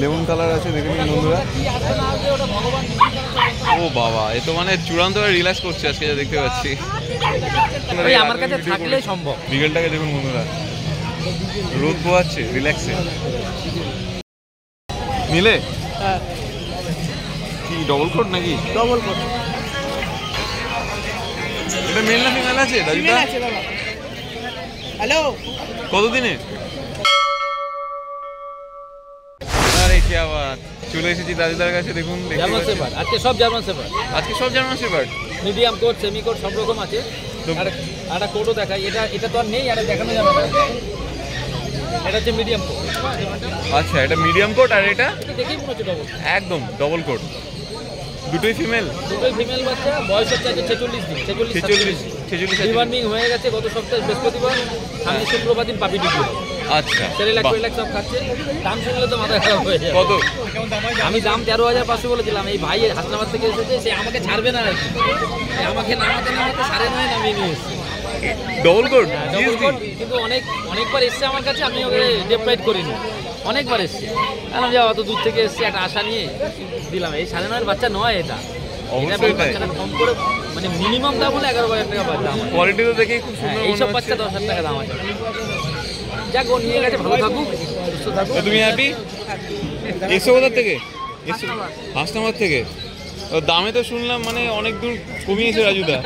Lemon colour আছে, দেখে নিন বন্ধুরা। ও বাবা, এ তো মানে চূড়ান্ত রিল্যাক্স করছে আজকে যা দেখতে পাচ্ছি। আমার কাছে থাকলে সম্ভব। বিকেলটাকে দেখুন বন্ধুরা, রোদ পোহাচ্ছে রিল্যাক্সে। নিলে কি ডবল কোট নাকি? Double coat. এটা মেল না ফিমেল আছে দাদুদা? হ্যালো, কতদিনে? আরে কি আবার চলে এসেছি দাদুদার কাছে। দেখুন জার্মান শেপার্ড আজকে সব জার্মান শেপার্ড। আজকে সব German shepherd, medium coat, semi coat সব রকম আছে। একটা কোটও দেখাই, এটা তো আর নেই, আর দেখানো যাবে না। এটা হচ্ছে মিডিয়াম কোট। আচ্ছা, এটা মিডিয়াম কোট, আর এটা দেখেই মনে হচ্ছে ডবল। একদম ডবল কোট। দুটোই ফিমেল? দুটোই ফিমেল বাচ্চা। বয়স হচ্ছে 46 দিন। 46 ডিওয়ার্মিং হয়ে গেছে গত সপ্তাহে বৃহস্পতিবার। সামনে শুক্রবার দিন পাপি ডিউটি। আচ্ছা, সেরেলাক সব খাচ্ছে। দাম শুনলে তো মাথা খারাপ হয়ে যায়। কত? আমি দাম 13,500 বলেছিলাম। এই ভাই হাসনাবাদ থেকে এসেছে, সে আমাকে ছাড়বে না আর কি। আমাকে নামাতে 9.5 নামিয়ে নিয়ে এসেছে। Double coat? কিন্তু অনেকবার এসছে আমার কাছে, আমি ওকে ডেপ্রাইড করিনি। অনেকবার এসছে, আমি যা অত দূর থেকে এসছে একটা আশা নিয়ে দিলাম। এই 9.5 বাচ্চা নয় এটা। অবশ্যই তাই। কম করে মানে মিনিমাম দাম হলে 11,000 টাকা বাচ্চা। কোয়ালিটি তো দেখেই খুব সুন্দর। এইসব বাচ্চা 10,000 টাকা দাম আছে। যাক, ও নিয়ে গেছে, ভালো থাকুক, সুস্থ থাকুক। তুমি হ্যাপি? এসো কোথা থেকে? হাসনাবাদ থেকে। দামে তো শুনলাম মানে অনেক দূর কমিয়েছে রাজুদা,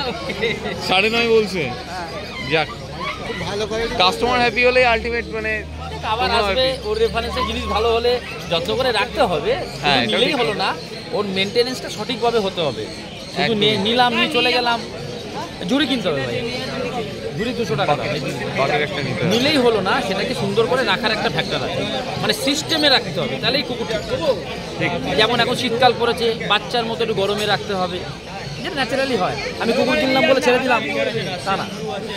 9.5 বলছে। যাক, ভালো করে কাস্টমার হ্যাপি হলে আলটিমেট মানে আবার আসবে। ওর রেফারেন্সের জিনিস ভালো হলে যত্ন করে রাখতে হবে। হ্যাঁ, নিলেই হলো না, ওর মেনটেনেন্সটা সঠিকভাবে হতে হবে। শুধু নিলাম, নিয়ে চলে গেলাম। ঝুড়ি কিনতে হবে ভাই, ঝুড়ি 200 টাকা দাম। নিলেই হলো না, সেটাকে সুন্দর করে রাখার একটা ফ্যাক্টর আছে, মানে সিস্টেমে রাখতে হবে, তাহলেই কুকুর ঠিক। যেমন এখন শীতকাল পড়েছে, বাচ্চার মতো একটু গরমে রাখতে হবে, যেটা ন্যাচারালি হয়। আমি কুকুর কিনলাম বলে ছেড়ে দিলাম তা না।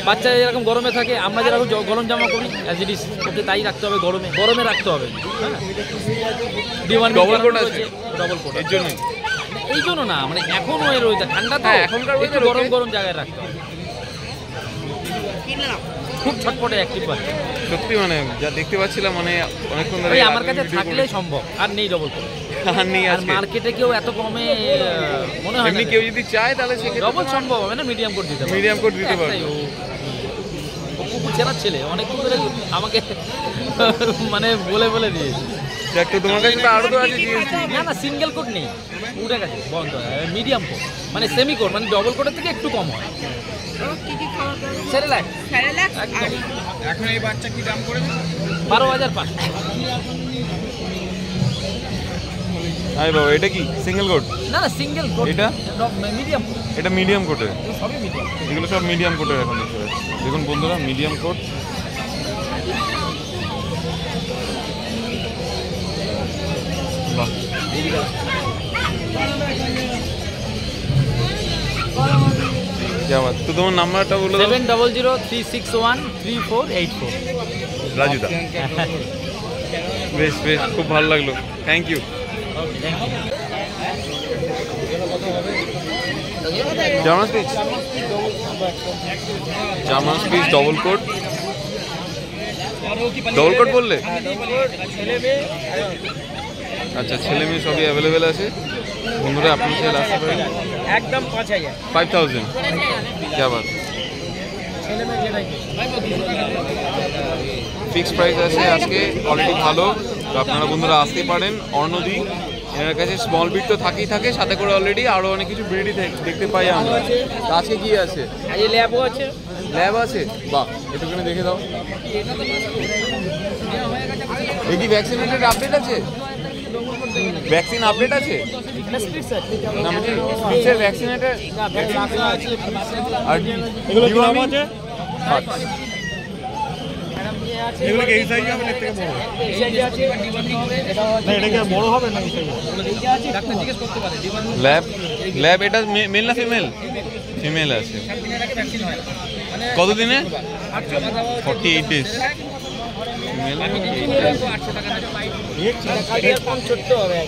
বাচ্চা যেরকম গরমে থাকে, আমরা যেরকম গরম জামা করি, অ্যাজ ইট ইজ ওকে তাই রাখতে হবে, গরমে রাখতে হবে। হ্যাঁ, ডবল কোট আছে? ডবল কোট এর জন্য? এই জন্য না, মানে এখন ওই রয়েছে ঠান্ডা, তো এখনকার একটু গরম জায়গায় রাখতে হবে। খুব ছটপটে অ্যাক্টিভ বাচ্চা সত্যি, মানে যা দেখতে পাচ্ছিলাম মানে অনেকক্ষণ ধরে। আমার কাছে থাকলে সম্ভব, আর নেই ডবল কোট। আর মার্কেটে কেউ এত কমে মনে হয় না। কেউ যদি চায় তাহলে সেক্ষেত্রে ডবল সম্ভব হবে না, মিডিয়াম কোট দিতে পারবে। মিডিয়াম কোট দিতে পারবে। ও কুকুর চেনার ছেলে, অনেকক্ষণ ধরে আমাকে মানে বলে দিয়েছে। দেখ তো, তোমার কাছে তো আরো তো আছে জিএসটি। না, সিঙ্গেল কোট নেই, উঠে গেছে, বন্ধ। মিডিয়াম কোট মানে সেমি কোট, মানে ডবল কোটের থেকে একটু কম হয়। সেরেলাক এখন এই বাচ্চা কি দাম পড়েছে? 12,500। আরে বাবা, এটা কি সিঙ্গেল কোট? না, সিঙ্গেল কোট। এটা মিডিয়াম কোট। এটা মিডিয়াম কোটের? সবই মিডিয়াম। এগুলো সব মিডিয়াম কোটের এখন দেখতে পাচ্ছি। দেখুন বন্ধুরা, মিডিয়াম কোট। বাহ, তো তোমার নাম্বারটা বলে দাও। 7003613484 রাজুদা। বেশ, খুব ভালো লাগলো, thank you. German spitz double coat বললে? আচ্ছা, ছেলে মেয়ে সবই অ্যাভেলেবেল আছে বন্ধুরা, আপনি চাইলে আসতে পারেন। একদম 5,000 যাবার ফিক্সড প্রাইস আছে আজকে, অলরেডি ভালো। তো আপনারা বন্ধুরা আসতে পারেন। অর্ণদী, এনার কাছে স্মল ব্রিড তো থাকেই থাকে, সাথে করে অলরেডি আরও অনেক কিছু ব্রিডই দেখতে পাই আমরা। আজকে কি আছে? ল্যাবও আছে। ল্যাব আছে? বাহ, একটুখানি দেখে দাও। এই কি ভ্যাকসিনেটেড আপডেট আছে? ভ্যাকসিন আপডেট আছে? না, মানে স্পিচের ভ্যাকসিনেটেড আর এগুলো কি নাম আছে? এগুলো কি এই সাইজে হবে, এর থেকে বড়? না, এটা কি বড় হবে না? এই সাইজে ডাক্তার জিজ্ঞেস করতে পারে। ল্যাব এটা মেল না ফিমেল? ফিমেল আছে। কতদিনে? 48 ডেজ। ফিমেল 800 টাকা না পাই। কম ছোট্ট হবে,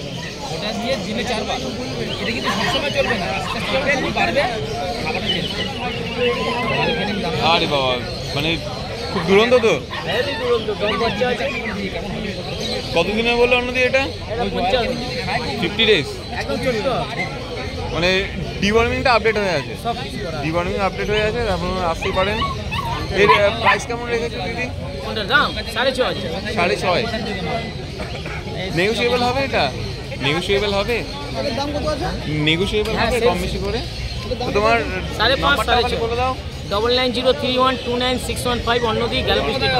ওটা দিয়ে দিনে 4 বার। এটা কিন্তু সবসময় চলবে না, আস্তে আস্তে বাড়বে, খাবারটা চেঞ্জ করবে। আরে বাবা, মানে খুব দুরন্ত তো। দুরন্ত, দম বাচ্চা আছে। কতদিনের বললো অন্যদিন এটা? 50 ডেজ। মানে ডিওয়ার্মিংটা আপডেট হয়ে আছে, ডিওয়ার্মিং আপডেট হয়ে আছে, আপনারা আসতেই পারেন। এর প্রাইস কেমন রেখেছে দিদি? দাম 6.5 6.5। নেগোশিয়েবল হবে এটা? নেগোশিয়েবল হবে? নেগোশিয়েবল হবে কম বেশি করে? তো তোমার 5.5 বলে দাও। 9903129615 অন্যদি gallery street.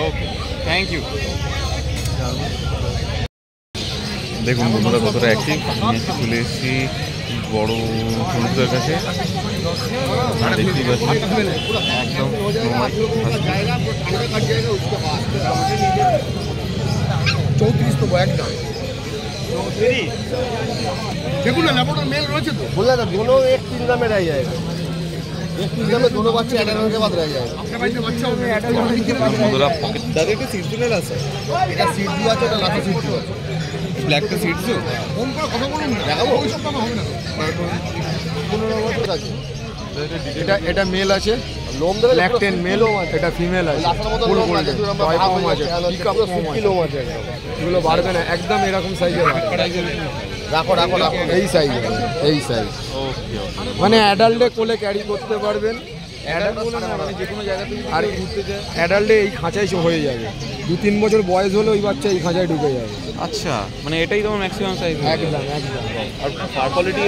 Okay, thank you. দেখুন বন্ধুরা কতটা অ্যাক্টিভ। আমি চলে এসেছি বড় সমুদ্রের কাছে, দেখতেই পাচ্ছি একদম देखो ना लेपोटर मेल रोचे तो बोला था दोनों एक 3 दाम में रह जाएगा, एक 3 दाम में दोनों बच्चे अटैक होने के बाद रह जाएगा। आपके भाई ने बच्चा होने अटैक होने के बाद বন্ধুরা পকেট दादे के सीट दिले আছে এটা সিট দিয়া আছে, এটা লাঠি সিট দিয়া আছে, ব্ল্যাকটা সিট দিও কোন করে কথা বলুন না, দেখাবো ওই সব হবে না। 15 বছর আছে এটা, এটা মেল আছে, লোম দেবে ল্যাকটেন মেল, এটা ফিমেল আছে, ফুল গোল্ড টয় ফর্ম আছে, পিকআপ ফর্ম আছে, লোম আছে একদম, এগুলো বাড়বে না একদম এরকম সাইজের রাখো রাখো রাখো, এই সাইজ, এই সাইজ। ওকে ওকে। মানে অ্যাডাল্টে কোলে ক্যারি করতে পারবেন, যে কোনো জায়গা থেকে আর ঘুরতে যায় অ্যাডাল্টে এই খাঁচায় হয়ে যাবে, 2-3 বছর বয়স হলে ওই বাচ্চা এই খাঁচায় ঢুকে যাবে। আচ্ছা, মানে এটাই তোমার ম্যাক্সিমাম সাইজ? একদম একদম। আর কোয়ালিটি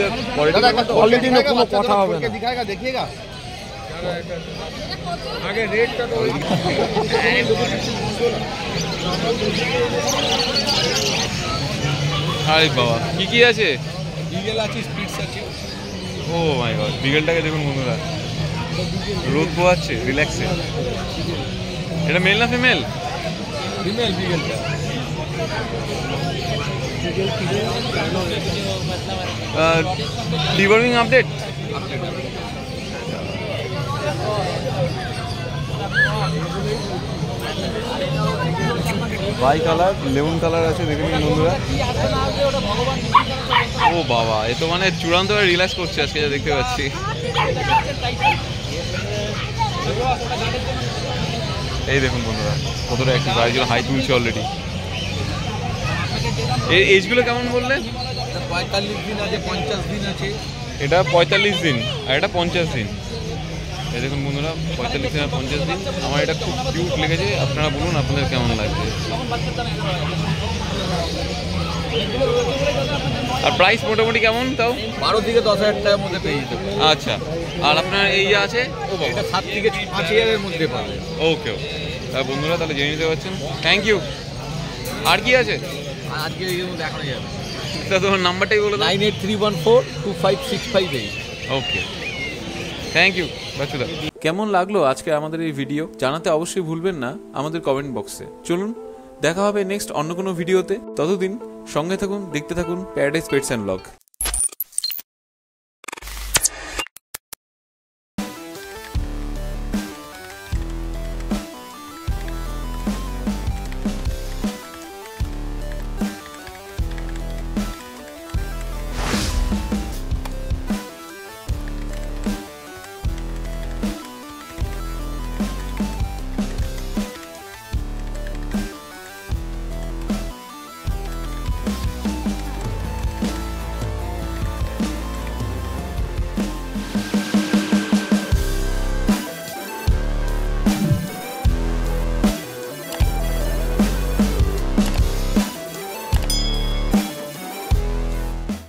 কোয়ালিটি নিয়ে কোনো কথা হবে না। দিখাएगा देखिएगा आगे रेट का तो আরে বাবা, কি কি আছে? বিগেল আছে, স্পিডস আছে। ও মাই গড, বিগেলটাকে দেখুন বন্ধুরা, রোদ পোয়াচ্ছে রিল্যাক্সে। এটা মেল না ফিমেল? ফিমেল বিগেলটা। Deworming update? Bicolour, lemon colour আছে, দেখে নিন বন্ধুরা। ও বাবা, এ তো মানে চূড়ান্তভাবে রিল্যাক্স করছে আজকে যা দেখতে পাচ্ছি। এই দেখুন বন্ধুরা কতটা একটু গাড়িগুলো হাই তুলছে অলরেডি। এই এজগুলো কেমন বললে? 45 দিন আছে, 50 দিন আছে। এটা 45 দিন আর এটা 50 দিন। এই দেখুন বন্ধুরা 45 দিন আর 50 দিন। আমার এটা খুব কিউট লেগেছে, আপনারা বলুন আপনাদের কেমন লাগছে। আর প্রাইস মোটামুটি কেমন তাও? 12 থেকে 10,000 টাকার মধ্যে পেয়ে যেতে পারে। আচ্ছা, আর আপনার এই যে আছে এটা 7 থেকে 5,000 এর মধ্যে পাবে। ওকে ওকে, তাহলে বন্ধুরা তাহলে জেনে নিতে পারছেন। Thank you. আর কি আছে আর আজকে এর মধ্যে দেখানো যাবে। তা তোমার নাম্বারটাই বলে দাও। 9831425658। ওকে, থ্যাংক ইউ বাচ্চুদা। কেমন লাগলো আজকে আমাদের এই ভিডিও জানাতে অবশ্যই ভুলবেন না আমাদের কমেন্ট বক্সে। চলুন দেখা হবে নেক্সট অন্য কোনো ভিডিওতে, ততদিন সঙ্গে থাকুন, দেখতে থাকুন প্যারাডাইস পেটস অ্যান্ড ব্লগ।